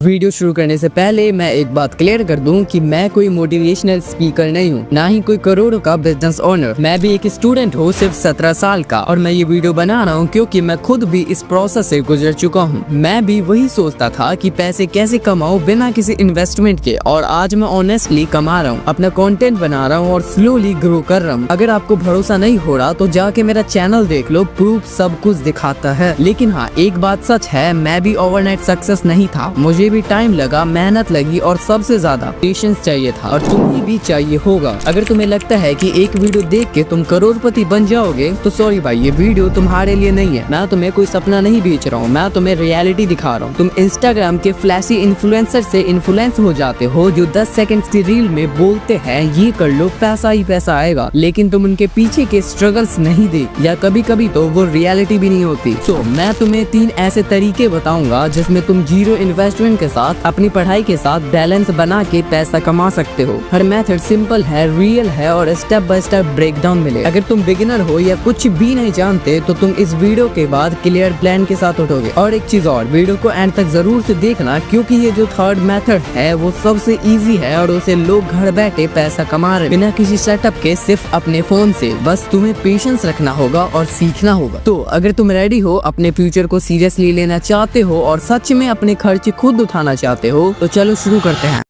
Video शुरू करने से पहले मैं एक बात क्लियर कर दूं कि मैं कोई मोटिवेशनल स्पीकर नहीं हूं, ना ही कोई करोड़ों का बिजनेस ओनर। मैं भी एक स्टूडेंट हूं, सिर्फ 17 साल का, और मैं ये वीडियो बना रहा हूं क्योंकि मैं खुद भी इस प्रोसेस से गुजर चुका हूं। मैं भी वही सोचता था कि पैसे कैसे कमाऊं बिना किसी इन्वेस्टमेंट के, और आज मैं ऑनेस्टली कमा रहा हूं, अपना कंटेंट बना रहा हूं और स्लोली ग्रो कर रहा हूं। अगर आपको भरोसा नहीं हो रहा तो जाके मेरा चैनल देख लो, प्रूफ सब कुछ दिखाता है। लेकिन हाँ, एक बात सच है, मैं भी ओवरनाइट सक्सेस नहीं था। मुझे भी टाइम लगा, मेहनत लगी और सबसे ज्यादा पेशेंस चाहिए था, और तुम्हें भी चाहिए होगा। अगर तुम्हें लगता है कि एक वीडियो देख के तुम करोड़पति बन जाओगे तो सॉरी भाई, ये वीडियो तुम्हारे लिए नहीं है। मैं तुम्हें कोई सपना नहीं बेच रहा हूँ, मैं तुम्हें रियलिटी दिखा रहा हूँ। तुम इंस्टाग्राम के फ्लैशी इन्फ्लुएंसर से इन्फ्लुएंस हो जाते हो, जो 10 सेकंड की रील में बोलते हैं ये कर लो, पैसा ही पैसा आएगा, लेकिन तुम उनके पीछे के स्ट्रगल्स नहीं देख, या कभी कभी तो वो रियलिटी भी नहीं होती। तो मैं तुम्हें 3 ऐसे तरीके बताऊंगा जिसमें तुम जीरो इन्वेस्टमेंट के साथ अपनी पढ़ाई के साथ बैलेंस बना के पैसा कमा सकते हो। हर मेथड सिंपल है, रियल है और स्टेप बाय स्टेप ब्रेकडाउन मिले। अगर तुम बिगिनर हो या कुछ भी नहीं जानते तो तुम इस वीडियो के बाद क्लियर प्लान के साथ उठोगे। और एक चीज और, वीडियो को एंड तक जरूर से देखना, क्योंकि ये जो थर्ड मेथड है वो सबसे इजी है और उसे लोग घर बैठे पैसा कमा रहे बिना किसी सेटअप के, सिर्फ अपने फोन से। बस तुम्हें पेशेंस रखना होगा और सीखना होगा। तो अगर तुम रेडी हो, अपने फ्यूचर को सीरियसली लेना चाहते हो और सच में अपने खर्चे खुद उठाना चाहते हो, तो चलो शुरू करते हैं।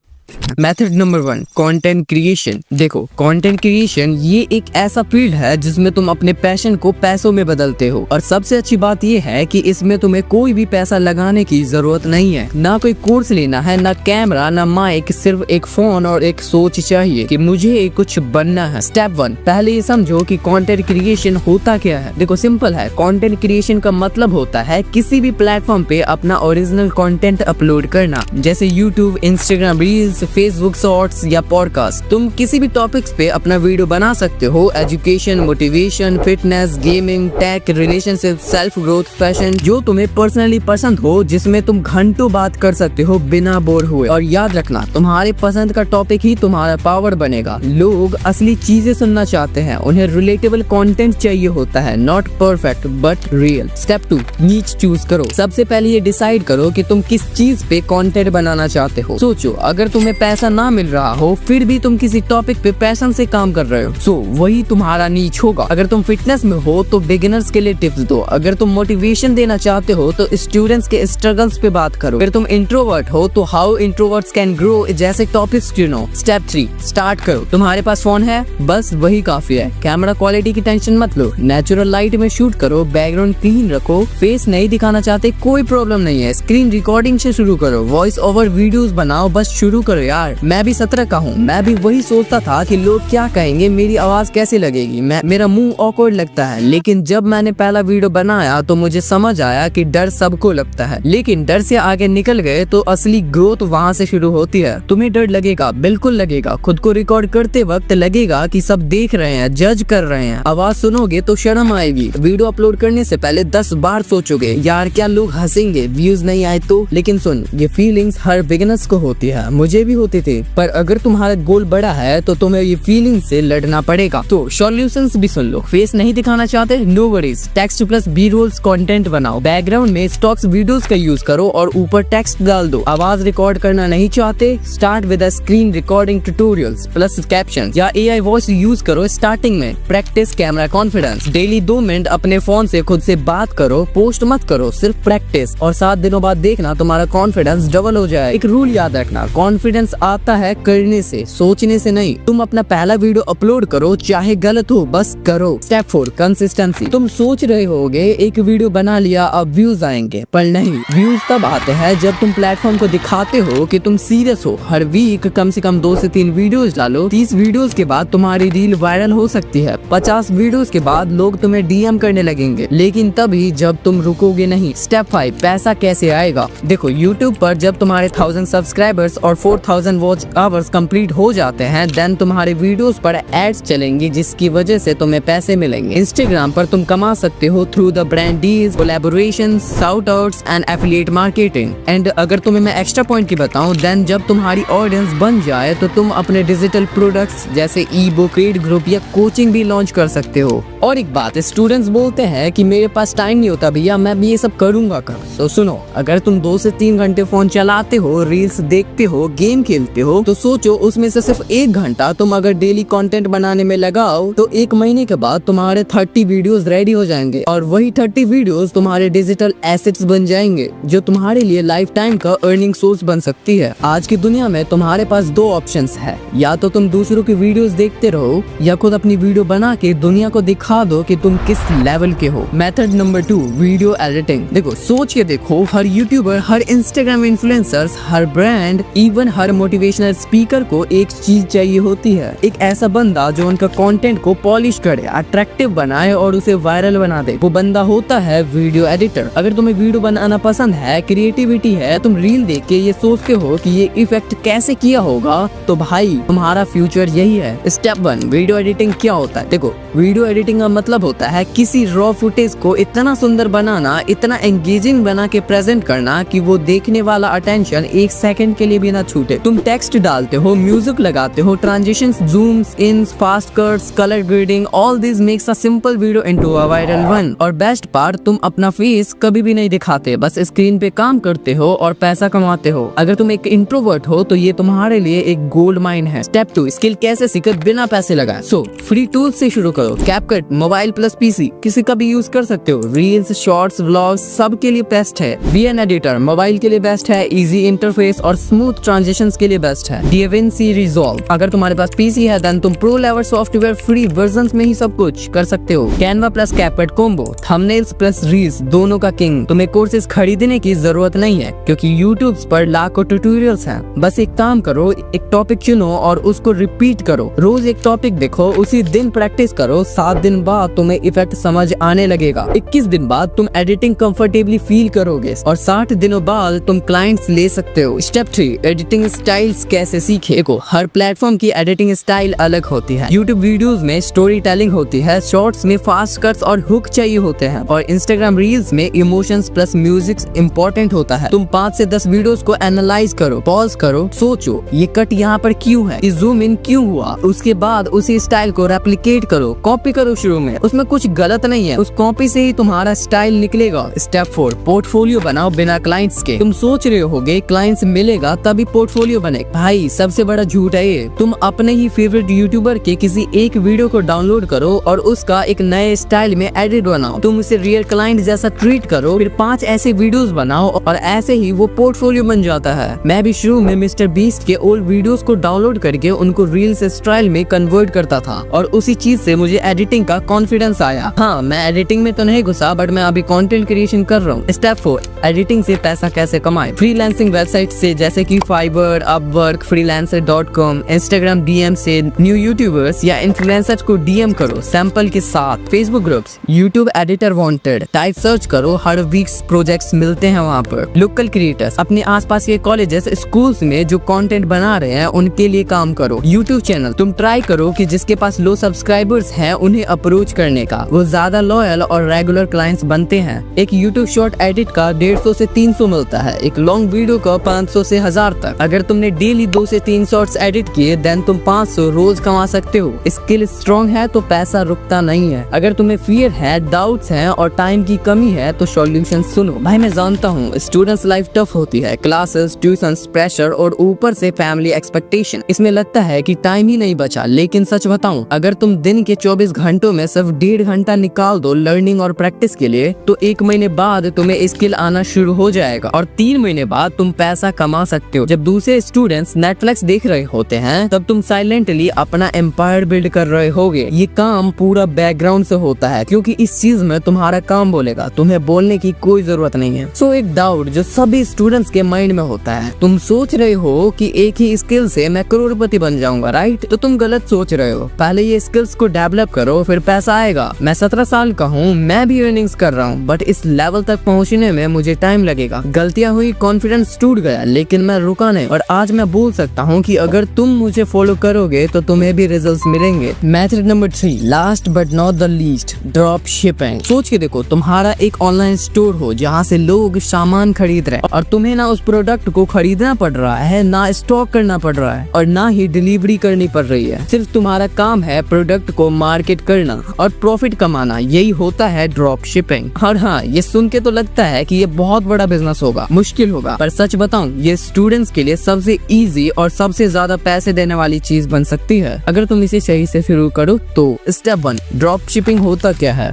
Method number 1, content creation. देखो, कंटेंट क्रिएशन ये एक ऐसा फील्ड है जिसमें तुम अपने पैशन को पैसों में बदलते हो, और सबसे अच्छी बात ये है कि इसमें तुम्हें कोई भी पैसा लगाने की जरूरत नहीं है। ना कोई कोर्स लेना है, ना कैमरा, ना माइक, सिर्फ एक फोन और एक सोच चाहिए कि मुझे कुछ बनना है। स्टेप 1, पहले ये समझो कि कंटेंट क्रिएशन होता क्या है। देखो, सिंपल है। कंटेंट क्रिएशन का मतलब होता है किसी भी प्लेटफॉर्म पे अपना ओरिजिनल कंटेंट अपलोड करना, जैसे YouTube, Instagram reels, Facebook shorts या पॉडकास्ट। तुम किसी भी टॉपिक्स पे अपना वीडियो बना सकते हो, education, motivation, fitness, gaming, tech, relationship, self growth, fashion, जो तुम्हें पर्सनली पसंद हो, जिसमें तुम घंटों बात कर सकते हो बिना बोर हुए। और याद रखना, तुम्हारे पसंद का टॉपिक ही तुम्हारा पावर बनेगा। लोग असली चीजें सुनना चाहते हैं, उन्हें रिलेटेबल कंटेंट चाहिए होता है, not perfect but real. Step 2, नीच चूज करो। सबसे पहले ये डिसाइड करो कि तुम किस चीज पे कंटेंट बनाना चाहते हो। सोचो, अगर तुम्हें पैसा ना मिल रहा हो फिर भी तुम किसी टॉपिक पे पैशन से काम कर रहे हो, वही तुम्हारा नीच होगा। अगर तुम फिटनेस में हो तो बिगिनर्स के लिए टिप्स दो। अगर तुम मोटिवेशन देना चाहते हो तो स्टूडेंट्स के स्ट्रगल्स पे बात करो। अगर तुम इंट्रोवर्ट हो तो हाउ इंट्रोवर्ट्स कैन ग्रो जैसे टॉपिक्स चुनो। स्टेप 3, स्टार्ट करो। तुम्हारे पास फोन है, बस वही काफी है। कैमरा क्वालिटी की टेंशन मत लो, नेचुरल लाइट में शूट करो, बैकग्राउंड क्लीन रखो। फेस नहीं दिखाना चाहते, कोई प्रॉब्लम नहीं है, स्क्रीन रिकॉर्डिंग से शुरू करो। वॉइस ओवर वीडियोस बनाओ, बस शुरू करो यार। मैं भी 17 का हूँ, मैं भी वही सोचता था कि लोग क्या कहेंगे, मेरी आवाज कैसे लगेगी, मेरा मुंह ऑकवर्ड लगता है। लेकिन जब मैंने पहला वीडियो बनाया तो मुझे समझ आया कि डर सबको लगता है, लेकिन डर से आगे निकल गए तो असली ग्रोथ वहाँ से शुरू होती है। तुम्हें डर लगेगा, बिल्कुल लगेगा। खुद को रिकॉर्ड करते वक्त लगेगा कि सब देख रहे हैं, जज कर रहे हैं। आवाज सुनोगे तो शर्म आएगी। वीडियो अपलोड करने से पहले 10 बार सोचोगे, यार क्या लोग हंसेंगे, व्यूज नहीं आए तो। लेकिन सुन, ये फीलिंग्स हर बिगिनर्स को होती है, मुझे भी होती थी। पर अगर तुम्हारा गोल बड़ा है तो तुम्हें ये फीलिंग से लड़ना पड़ेगा। तो सॉल्यूशंस भी सुन लो। फेस नहीं दिखाना चाहते, no worries, text plus B rolls content बनाओ। बैकग्राउंड में स्टॉक्स वीडियोस का यूज करो और ऊपर टेक्स्ट डाल दो। आवाज रिकॉर्ड करना नहीं चाहते, start with a screen recording tutorials plus caption या एआई वॉइस यूज करो स्टार्टिंग में। Practice camera confidence. Daily 2 minute अपने फोन से खुद से बात करो, पोस्ट मत करो, सिर्फ प्रैक्टिस। और 7 दिनों बाद देखना तुम्हारा कॉन्फिडेंस डबल हो जाए। एक रूल याद रखना, कॉन्फिडेंस आता है करने से, सोचने से नहीं। तुम अपना पहला वीडियो अपलोड करो, चाहे गलत हो, बस करो। Step 4, consistency. तुम सोच रहे होगे एक वीडियो बना लिया अब व्यूज आएंगे, पर नहीं। व्यूज तब आते हैं जब तुम प्लेटफॉर्म को दिखाते हो कि तुम सीरियस हो। हर वीक कम से कम 2 से 3 वीडियोस डालो। 30 वीडियोस के बाद तुम्हारी रील वायरल हो सकती है। 50 वीडियोस के बाद लोग तुम्हें डीएम करने लगेंगे, लेकिन तभी जब तुम रुकोगे नहीं। स्टेप 5, पैसा कैसे आएगा। देखो, यूट्यूब पर जब तुम्हारे 1000 सब्सक्राइबर्स और 4000 वॉच आवर्स कंप्लीट हो जाते हैं देन तुम्हारे वीडियोस पर एड्स चलेंगी जिसकी वजह से तुम्हें पैसे मिलेंगे। इंस्टाग्राम पर तुम कमा सकते हो through the brand deals, collaborations, shout outs and affiliate marketing. And अगर तुम्हें मैं एक्स्ट्रा पॉइंट की बताऊं देन जब तुम्हारी ऑडियंस बन जाए तो तुम अपने डिजिटल प्रोडक्ट्स जैसे ई बुक, पेड ग्रुप या कोचिंग भी लॉन्च कर सकते हो। और एक बात, स्टूडेंट्स बोलते हैं कि मेरे पास टाइम नहीं होता भैया, मैं भी ये सब करूंगा कब। तो सुनो, अगर तुम 2 से 3 घंटे फोन चलाते हो, रील्स देखते हो, गेम खेलते हो, तो सोचो उसमें से सिर्फ 1 घंटा तुम अगर डेली कंटेंट बनाने में लगाओ तो 1 महीने के बाद तुम्हारे 30 वीडियोस रेडी हो जाएंगे और वही 30 वीडियोस तुम्हारे डिजिटल एसेट्स बन जाएंगे जो तुम्हारे लिए लाइफ टाइम का अर्निंग सोर्स बन सकती है। आज की दुनिया में तुम्हारे पास 2 ऑप्शंस है, या तो तुम दूसरों की वीडियोस देखते रहो या खुद अपनी वीडियो बना के दुनिया को दिखा दो कि तुम किस लेवल के हो। Method number 2, video editing. देखो, सोच के देखो, हर यूट्यूबर, हर इंस्टाग्राम इन्फ्लुएंसर्स, हर ब्रांड, इवन हर मोटिवेशनल स्पीकर को एक चीज चाहिए होती है, एक ऐसा बंदा जो उनका कंटेंट को पॉलिश करे, अट्रैक्टिव बनाए और उसे वायरल बना दे। वो बंदा होता है वीडियो एडिटर। अगर तुम्हें वीडियो बनाना पसंद है, क्रिएटिविटी है, तुम रील देख के ये सोचते हो कि ये इफेक्ट कैसे किया होगा, तो भाई तुम्हारा फ्यूचर यही है। स्टेप 1, वीडियो एडिटिंग क्या होता है? देखो, वीडियो एडिटिंग का मतलब होता है किसी रॉ फुटेज को इतना सुंदर बनाना, इतना एंगेजिंग बना के प्रेजेंट करना कि वो देखने वाला अटेंशन 1 सेकंड के लिए भी ना छूटे। तुम टेक्स्ट डालते हो, म्यूजिक लगाते हो, transitions, zooms, ins, fast cuts, colour grading, all this makes a simple video into a viral one. और बेस्ट पार्ट, तुम अपना फेस कभी भी नहीं दिखाते, बस स्क्रीन पे काम करते हो और पैसा कमाते हो। अगर तुम एक इंट्रोवर्ट हो तो ये तुम्हारे लिए एक गोल्ड माइन है। स्टेप 2, स्किल कैसे सीखे बिना पैसे लगाए। सो फ्री टूल्स से शुरू करो। कैपकट मोबाइल प्लस पीसी किसी का भी यूज कर सकते हो। रील्स, शॉर्ट्स, व्लॉग्स सब के लिए बेस्ट है। वीएन एडिटर मोबाइल के लिए बेस्ट है, इजी इंटरफेस और स्मूथ ट्रांजिशंस के लिए बेस्ट है। DaVinci Resolve, अगर तुम्हारे पास पीसी है देन तुम pro level software free versions में ही सब कुछ कर सकते हो। Canva plus CapCut combo, thumbnails plus reels दोनों का किंग। तुम्हें कोर्सेज खरीदने की जरूरत नहीं है क्योंकि यूट्यूब पर लाखों ट्यूटोरियल्स हैं। बस एक काम करो, एक टॉपिक चुनो और उसको रिपीट करो। रोज एक टॉपिक देखो, उसी दिन प्रैक्टिस करो। 7 दिन बाद तुम्हें इफेक्ट समझ आने लगेगा। 21 दिन बाद तुम एडिटिंग कंफर्टेबली फील करोगे और 60 दिनों बाद तुम क्लाइंट्स ले सकते हो। स्टेप 3, एडिटिंग स्टाइल्स कैसे सीखे। देखो, हर प्लेटफॉर्म की एडिटिंग स्टाइल अलग होती है। यूट्यूब वीडियोस में स्टोरी टेलिंग होती है, शॉर्ट्स में फास्ट कट्स और हुक चाहिए होते हैं और इंस्टाग्राम रील्स में इमोशंस प्लस म्यूजिक इंपॉर्टेंट होता है। तुम 5 से 10 वीडियोस को एनालाइज करो, पॉज करो, सोचो ये कट यहाँ पर क्यों है, जूम इन क्यों हुआ। उसके बाद उसी स्टाइल को रेप्लिकेट करो, कॉपी करो। शुरू में उसमें कुछ गलत नहीं है, उस कॉपी से ही तुम्हारा स्टाइल निकलेगा। स्टेप 4, पोर्टफोलियो बनाओ बिना क्लाइंट्स के। तुम सोच रहे होगे क्लाइंट्स मिलेगा तभी पोर्टफोलियो बनेगा, भाई सबसे बड़ा झूठ है ये। तुम अपने ही फेवरेट यूट्यूबर के किसी एक वीडियो को डाउनलोड करो और उसका एक नए स्टाइल में एडिट बनाओ। तुम उसे रियल क्लाइंट जैसा ट्रीट करो, फिर 5 ऐसे वीडियोस बनाओ और ऐसे ही वो पोर्टफोलियो बन जाता है। मैं भी शुरू में मिस्टर बीस्ट के ओल्ड वीडियोस को डाउनलोड करके उनको रील्स स्टाइल में कन्वर्ट करता था और उसी चीज से मुझे एडिटिंग का कॉन्फिडेंस आया। हाँ, मैं एडिटिंग में तो नहीं घुसा बट मैं अभी कंटेंट क्रिएशन कर रहा हूँ। स्टेप 4, एडिटिंग से पैसा कैसे कमाए। फ्रीलांसिंग वेबसाइट से जैसे कि Fiverr, Upwork, freelancer.com, Instagram DM से न्यू यूट्यूबर्स या इन्फ्लुएंसर्स को डीएम करो सैंपल के साथ। Facebook groups, YouTube editor wanted type search करो, हर वीक्स प्रोजेक्ट्स मिलते हैं वहाँ पर। लोकल क्रिएटर्स, अपने आसपास के कॉलेजेस, स्कूल्स में जो कंटेंट बना रहे हैं उनके लिए काम करो। यूट्यूब चैनल, तुम ट्राई करो कि जिसके पास लो सब्सक्राइबर्स हैं उन्हें अप्रोच करने का, वो ज्यादा लॉयल और रेगुलर क्लाइंट्स बनते हैं। एक यूट्यूब शॉर्ट एडिट का 150 से 300 मिलता है, एक लॉन्ग वीडियो का 500 से 1000 तक। अगर तुमने डेली 2 से 3 शॉर्ट्स एडिट किए देन तुम 500 रोज कमा सकते हो। स्किल स्ट्रॉन्ग है तो पैसा रुकता नहीं है। अगर तुम्हें फियर है, डाउट्स हैं और टाइम की कमी है तो सॉल्यूशन सुनो। भाई मैं जानता हूँ स्टूडेंट्स लाइफ टफ होती है, क्लासेस, ट्यूशंस, प्रेशर और ऊपर से फैमिली एक्सपेक्टेशन, इसमें लगता है कि टाइम ही नहीं बचा। लेकिन सच बताऊं, अगर तुम दिन के 24 घंटों में सिर्फ 1.5 घंटा निकाल दो लर्निंग और प्रैक्टिस के लिए तो 1 महीने बाद तुम्हें स्किल आना शुरू हो जाएगा और 3 महीने बाद तुम पैसा कमा सकते हो। जब दूसरे स्टूडेंट्स नेटफ्लिक्स देख रहे होते हैं तब तुम साइलेंटली अपना एम्पायर बिल्ड कर रहे होगे। ये काम पूरा बैकग्राउंड से होता है क्योंकि इस चीज में तुम्हारा काम बोलेगा, तुम्हें बोलने की कोई जरूरत नहीं है। सो एक डाउट जो सभी स्टूडेंट्स के माइंड में होता है, तुम सोच रहे हो कि एक ही स्किल से मैं करोड़पति बन जाऊंगा, राइट? तो तुम गलत सोच रहे हो। पहले ये स्किल्स को डेवलप करो फिर पैसा आएगा। मैं 17 साल का हूँ, मैं भी अर्निंग्स कर रहा हूँ बट इस लेवल तक पहुँचने में मुझे टाइम लगेगा। गलतियाँ हुई, कॉन्फिडेंस टूट गया लेकिन मैं रुका नहीं और आज मैं बोल सकता हूँ कि अगर तुम मुझे फॉलो करोगे तो तुम्हें भी रिजल्ट्स मिलेंगे। Method number 3, last but not the least, drop shipping. सोच के देखो, तुम्हारा एक ऑनलाइन स्टोर हो जहाँ से लोग सामान खरीद रहे हैं और तुम्हें ना उस प्रोडक्ट को खरीदना पड़ रहा है, ना स्टॉक करना पड़ रहा है और ना ही डिलीवरी करनी पड़ रही है। सिर्फ तुम्हारा काम है प्रोडक्ट को मार्केट करना और प्रॉफिट कमाना। यही होता है ड्रॉप शिपिंग। और हाँ, ये सुन के तो लगता है कि ये बहुत बड़ा बिजनेस होगा, मुश्किल होगा, पर सच बताऊं, ये स्टूडेंट्स के लिए सबसे इजी और सबसे ज्यादा पैसे देने वाली चीज बन सकती है अगर तुम इसे सही से शुरू करो तो। स्टेप 1, ड्रॉप शिपिंग होता क्या है?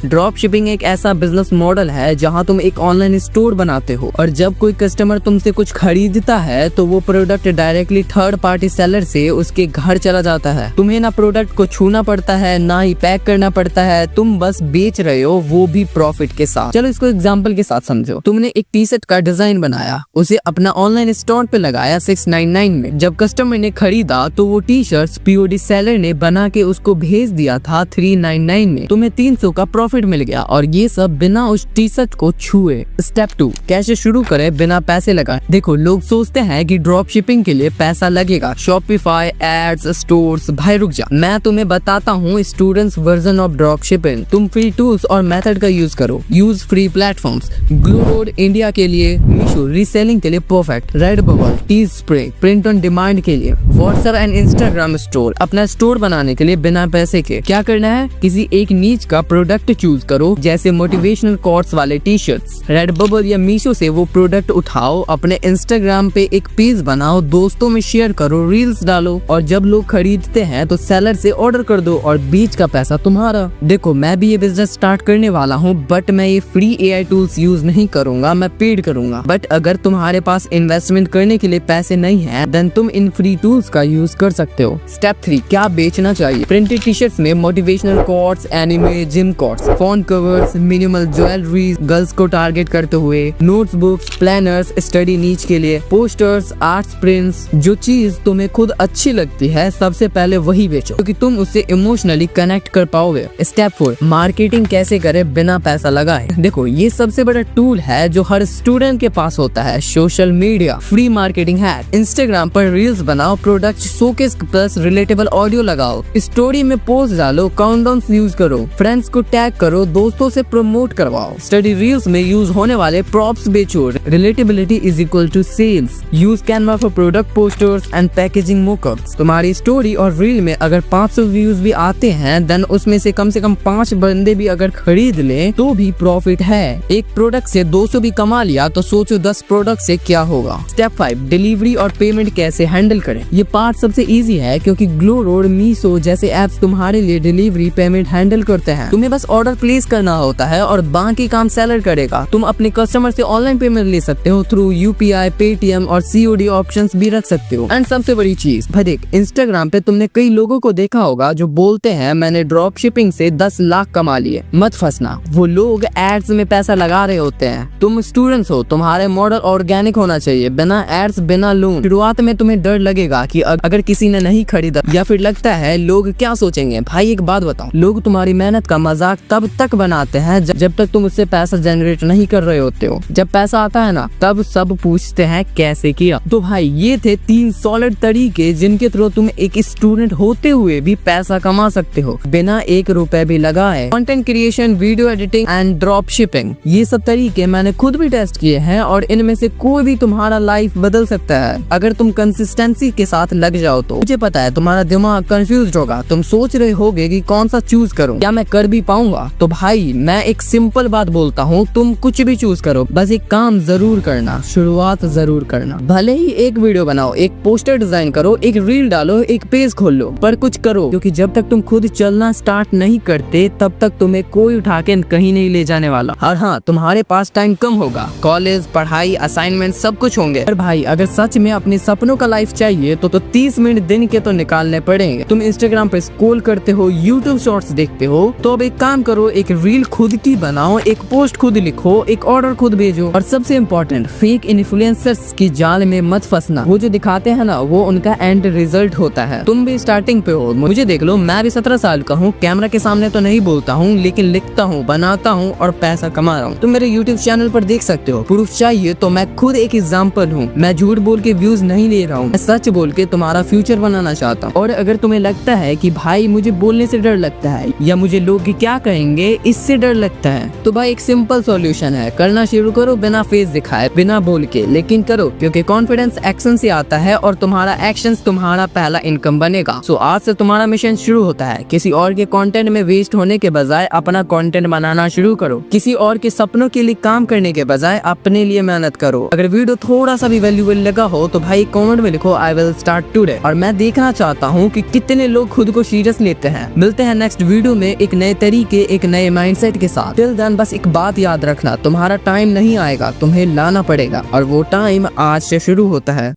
ड्रॉप शिपिंग एक ऐसा बिजनेस मॉडल है जहां तुम एक ऑनलाइन स्टोर बनाते हो और जब कोई कस्टमर तुमसे कुछ खरीदता है तो वो product directly third party seller से उसके घर चला जाता है। तुम्हें ना प्रोडक्ट को छूना पड़ता है, ना ही पैक करना पड़ता है, तुम बस बेच रहे हो, वो भी प्रॉफिट के साथ। चलो इसको एग्जांपल के साथ समझो। तुमने एक टी शर्ट का डिजाइन बनाया, उसे अपना ऑनलाइन स्टोर पे लगाया 699 में। जब कस्टमर ने खरीदा तो वो टी शर्ट पीओडी सेलर ने बना के उसको भेज दिया था 399 में। तुम्हें 300 का प्रॉफिट मिल गया और ये सब बिना उस टी शर्ट को छुए। स्टेप 2, कैसे शुरू करें बिना पैसे लगाए? देखो, लोग सोचते हैं कि ड्रॉप शिपिंग के लिए पैसा लगेगा, शॉपिफाई, एड्स, स्टोर्स। भाई रुक जा, मैं तुम्हें बताता हूँ students version of drop shipping. तुम फ्री टूल्स और मेथड का यूज करो। यूज फ्री प्लेटफॉर्म्स, ग्लूरोड इंडिया के लिए, मीशो रीसेलिंग के लिए perfect, Redbubble, T spray print on demand के लिए, व्हाट्सएप एंड इंस्टाग्राम स्टोर अपना स्टोर बनाने के लिए बिना पैसे के। क्या करना है? किसी एक नीच का प्रोडक्ट चूज करो, जैसे मोटिवेशनल कोट्स वाले टी शर्ट्स। रेडबबल या मीशो से वो प्रोडक्ट उठाओ, अपने इंस्टाग्राम पे एक पेज बनाओ, दोस्तों में शेयर करो, रील्स डालो और जब लोग खरीदते हैं तो सेलर से ऑर्डर कर दो और बीच का पैसा तुम्हारा। देखो, मैं भी ये बिजनेस स्टार्ट करने वाला हूँ, बट मैं ये फ्री एआई टूल्स यूज नहीं करूंगा, मैं पेड करूंगा। बट अगर तुम्हारे पास इन्वेस्टमेंट करने के लिए पैसे नहीं है, देन तुम इन फ्री टूल्स का यूज कर सकते हो। स्टेप 3, क्या बेचना चाहिए? प्रिंटेड टी शर्ट्स में motivational quotes, anime, gym quotes, phone covers, minimal jewellery, girls को टारगेट करते हुए, नोट्स बुक्स, प्लानर्स, स्टडी नीच के लिए, पोस्टर्स, आर्ट्स प्रिंट्स। जो चीज तुम्हें खुद अच्छी लगती है सबसे पहले वही बेचो, क्योंकि तुम उससे इमोशनली कनेक्ट कर पाओगे। स्टेप 4, मार्केटिंग कैसे करे बिना पैसा लगाए? देखो, ये सबसे बड़ा टूल है जो हर स्टूडेंट के पास होता है, social media. Free marketing hack, Instagram पर रील्स बनाओ, product showcase plus relatable audio लगाओ, स्टोरी में पोस्ट डालो, काउंटडाउन्स यूज करो, फ्रेंड्स को टैग करो, दोस्तों से प्रमोट करवाओ। स्टडी रील्स में यूज होने वाले प्रॉप्स बेचो, relatability is equal to sales. Use Canva for product posters and packaging mockups. तुम्हारी स्टोरी और रील में अगर 500 व्यूज भी आते हैं, देन उसमें से कम 5 बंदे भी अगर खरीद ले तो भी प्रॉफिट है। एक प्रोडक्ट से 200 भी कमा लिया तो सोचो 10 प्रोडक्ट से क्या होगा। स्टेप 5, डिलीवरी और पेमेंट कैसे हैंडल करें? ये पार्ट सबसे इजी है क्योंकि ग्लूरोड, मीशो जैसे एप्स तुम्हारे लिए डिलीवरी पेमेंट हैंडल करते हैं। तुम्हें बस ऑर्डर प्लेस करना होता है और बाकी काम सेलर करेगा। तुम अपने कस्टमर से ऑनलाइन पेमेंट ले सकते हो थ्रू यूपीआई, पेटीएम और सीओडी ऑप्शंस भी रख सकते हो। एंड सबसे बड़ी चीज, भाई देख, इंस्टाग्राम पे तुमने कई लोगों को देखा होगा जो बोलते हैं मैंने ड्रॉप शिपिंग से 10 लाख कमा लिए। मत फंसना, वो लोग एड्स में पैसा लगा रहे होते हैं। तुम स्टूडेंट्स हो, तुम्हारे मॉडल ऑर्गेनिक होना चाहिए, बिना एड्स, बिना लोन। शुरुआत में तुम्हें डर लगेगा कि अगर किसी ने नहीं खरीदा, या फिर लगता है लोग क्या सोचेंगे। भाई एक बात बताओ, लोग तुम्हारी मेहनत का मजाक तब तक बनाते हैं जब तक तुम उससे पैसा जनरेट नहीं कर रहे होते हो। जब पैसा आता है ना, तब सब पूछते हैं कैसे किया। तो भाई ये थे 3 सॉलिड तरीके जिनके थ्रू तुम एक स्टूडेंट होते हुए भी पैसा कमा सकते हो बिना 1 रुपए भी लगाए। Content creation, video editing and drop shipping, ये सब तरीके मैंने खुद भी टेस्ट किए हैं और इनमें से कोई भी तुम्हारा लाइफ बदल सकता है अगर तुम कंसिस्टेंसी के साथ लग जाओ तो। मुझे पता है तुम्हारा दिमाग कंफ्यूज होगा, तुम सोच रहे होगे कि कौन सा चूज करूं, क्या मैं कर भी पाऊंगा? तो भाई मैं एक सिंपल बात बोलता हूँ, तुम कुछ भी चूज करो, बस एक काम जरूर करना, शुरुआत जरूर करना। भले ही एक वीडियो बनाओ, एक पोस्टर डिजाइन करो, एक रील डालो, एक पेज खोल लो, पर कुछ करो, क्योंकि जब तक तुम खुद चलना स्टार्ट नहीं करते तब तक तुम्हें कोई उठा के कहीं नहीं ले जाने वाला। और हाँ, तुम्हारे पास टाइम कम होगा, कॉलेज, पढ़ाई, असाइनमेंट सब कुछ होंगे, पर भाई अगर सच में अपने सपनों का लाइफ चाहिए तो 30 मिनट दिन के तो निकालने पड़ेंगे। तुम इंस्टाग्राम पे स्क्रॉल करते हो, यूट्यूब शॉर्ट्स देखते हो, तो अब एक काम करो, एक रील खुद की बनाओ, एक पोस्ट खुद लिखो, एक ऑर्डर खुद भेजो। और सबसे इम्पोर्टेंट, फेक इन्फ्लुएंसर्स की जाल में मत फंसना। वो जो दिखाते हैं ना, वो उनका एंड रिजल्ट होता है। तुम भी स्टार्टिंग पे हो, मुझे देख लो, मैं भी 17 साल का हूँ, कैमरा के सामने तो नहीं बोलता हूँ, लेकिन लिखता हूँ, बनाता हूँ और पैसा कमा रहा हूँ। तुम मेरे यूट्यूब चैनल पर देख सकते हो। प्रूफ चाहिए तो मैं खुद एक एग्जाम्पल हूँ। मैं झूठ बोल के व्यूज नहीं ले रहा हूँ, मैं सच बोल के तुम्हारा फ्यूचर बनाना चाहता हूँ। और अगर तुम्हें लगता है कि भाई मुझे बोलने से डर लगता है या मुझे लोग क्या कहेंगे इससे डर लगता है, तो भाई एक सिंपल सॉल्यूशन है, करना शुरू करो बिना फेस दिखाए, बिना बोल के, लेकिन करो, क्योंकि कॉन्फिडेंस एक्शन से आता है और तुम्हारा एक्शन तुम्हारा पहला इनकम बनेगा। सो आज से तुम्हारा मिशन शुरू होता है। किसी और के कंटेंट में वेस्ट होने के बजाय अपना कंटेंट बनाना शुरू करो। किसी और के सपनों के लिए काम करने के बजाय अपने लिए मेहनत करो। अगर वीडियो थोड़ा सा भी वैल्यूएबल लगा हो तो भाई कमेंट में लिखो आई विल स्टार्ट टुडे, और मैं देखना चाहता हूँ कि कितने लोग खुद को सीरियस लेते हैं। मिलते हैं नेक्स्ट वीडियो में एक नए तरीके, एक नए माइंडसेट के साथ। टिल देन बस एक बात याद रखना, तुम्हारा टाइम नहीं आएगा, तुम्हें लाना पड़ेगा, और वो टाइम आज से शुरू होता है।